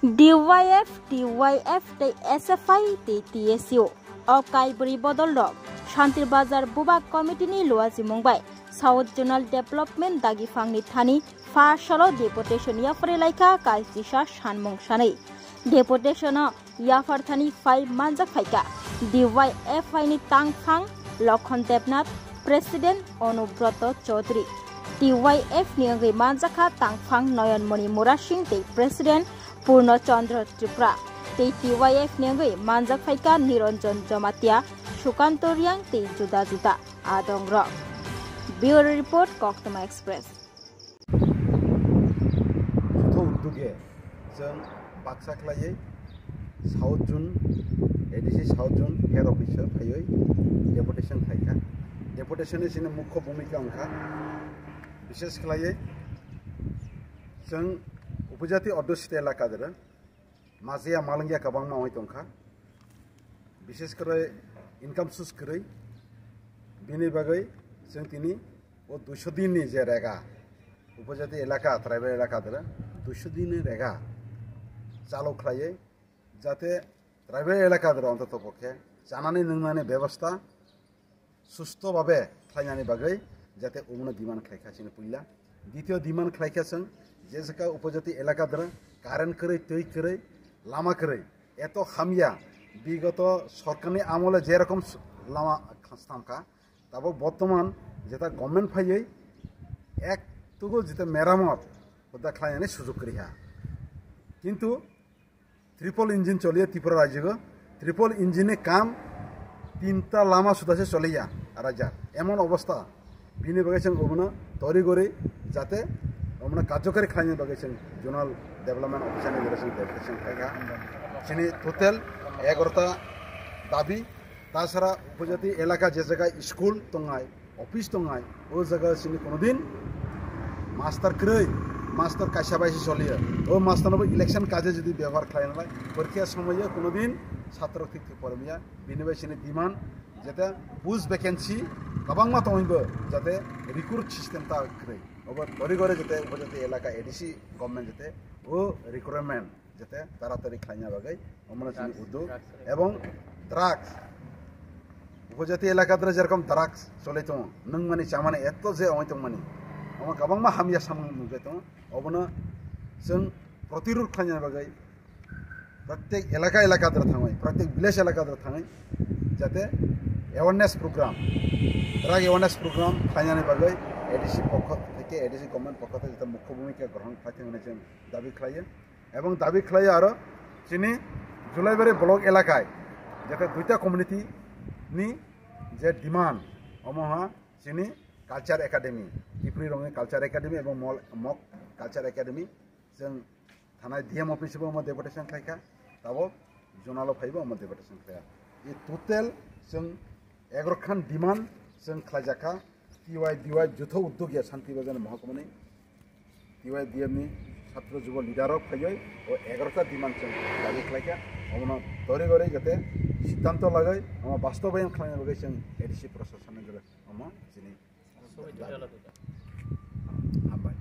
DYF, TYF, SFI, TSU, Okai Buri Bodol Dog, Shantir Bazar Bubak Committee ni Luazi Mumbai, South Zonal Development Dagi Fangni Thani, Far Shalo Deputation Yafre Laika, Kaisisha Shanmong Shani, Deputation Yafar Thani 5 Manjak Faika, DYF ni Tang Fang, Lokhon Debnath, President Onubroto Chaudhary, TYF ni Angai Manjaka Tang Fang Noyon Moni Murashing, the President Purno Chandra Tripura, the TYF Nengai Manjak Faika Niranjan Jamatia, Shukanto Riang, the Juda Juda, Adong Rock. Bureau Report, Koktama Express. Duge, Zeng Baksaklaye, South June, ADC South June, Head Officer, Payoy, Deputation Faika. Deputation is in a Muko Bumikanka, Bishes Klaye, Zeng উপজাতি অধ্যুষিত এলাকা দ্বারা মাঝিয়া মালঙ্গিয়া কাবাংমা হইতংখা বিশেষ করে income source করে বিনি বাগৈ जों তিনি ও 200 দিননি যে রেগা উপজাতি এলাকা ট্রাইবেল এলাকা দ্বারা 200 দিনের রেগা চালু খাইয়ে যাতে ট্রাইবেল এলাকা দ্বারা অন্তত পক্ষে জানানি নোংনানি ব্যবস্থা সুস্থভাবে খাইনানি বাগৈ যাতে ওমনো দিমান খাইখাছিনে পুইলা দ্বিতীয় দিমান খাইখাছং যে জায়গা উপজাতি এলাকা দ্বারা কারেন্ট করে তৈ করে লামা করে এত খামিয়া বিগত সরকারি আমলে যেরকম লামা খাস্তামকা তারপর বর্তমান যেটা গভর্নমেন্ট ফাইয়ে একটুকু যেটা মেরামত ওটা খাইয়ানি সুযোগ করিহা কিন্তু ট্রিপল ইঞ্জিন চলিয়ে ত্রিপুরা রাজ্যকে ট্রিপল ইঞ্জিনে কাম 3টা লামা সুদাসে চলিয়া রাজ্যার এমন অবস্থা বিনি বাগাইছেন ওগুলো তৈরি করে যাতে আমরা কার্যকরী খাইনি বাগাইছেন জোনাল ডেভেলপমেন্ট অফিসার নির্দেশন ডেপুটেশন থাকা চিনি টোটাল 11টা দাবি তাছাড়া উপজাতি এলাকা যে জায়গায় স্কুল দঙায় অফিস দঙায় ও জায়গায় চিনি কোনোদিন মাস্টার ক্রয় মাস্টার কাইসা বাইসি চলিয়ে ও মাস্টারনবো ইলেকশন কাজে যদি ব্যবহার খাই না পরীক্ষার সময়ে কোনোদিন ছাত্র ঠিক পড়মিয়া বিনিময় চিনি ডিমান্ড যেটা বুজ ভ্যাকেন্সি কাবাংমা তৈব যাতে রিক্রুট সিস্টেমটা ক্রয় ওবার তৈরি করে যেতে উপজাতি এলাকা এডিসি গভর্নমেন্ট যেতে ও রিক্রুটমেন্ট যেতে তাড়াতাড়ি খাইনা বাগাই আমরা চিনি উদ্যোগ এবং ড্রাগস উপজাতি এলাকা দ্বারা যেরকম ড্রাগস চলে তো নং মানে চামানে এত যে অমৈত মানে আমার কাবাংমা হামিয়া সামনে নুগে তো অবনা जों প্রতিরোধ খাইনা বাগাই প্রত্যেক এলাকা দ্বারা থাঙাই প্রত্যেক ভিলেজ এলাকা দ্বারা থাঙাই যাতে awareness program drug awareness program খাইনানি বাগাই এডিসি পক্ষ থেকে এডিসি গভর্নমেন্ট পক্ষ থেকে যেটা মুখ্য ভূমিকা গ্রহণ খাইতে মানে जों দাবি খাইয়ে এবং দাবি খাইয়ে আরো চিনি জুলাইবাড়ি ব্লক এলাকায় যাতে 2টা কমিউনিটি নি যে ডিমান্ড অমহা চিনি কালচার একাডেমি ত্রিপুরি রঙে কালচার একাডেমি এবং মক কালচার একাডেমি जों থানায় ডিএম অফিসেও আমার ডেপুটেশন খাইখা তাবো জোনালো ফাইবো আমার ডেপুটেশন খাইয়া এই টোটাল जों 11খান ডিমান্ড जों খাইজাখা টিওয়াই ডিওয়াই যৌথ উদ্যোগীয় শান্তিবাজার মহকুমানি টিওয়াই ডিএমনি ছাত্র যুব লিডারও ফাইয় ও 11টা ডিমান্ড जों দাবি খাইখা অমন তৈরি করে যাতে সিদ্ধান্ত লাগাই আমার বাস্তবায়ন খাইনা লাগাই जों এডিসি প্রশাসনের আমার চিনি হামবাই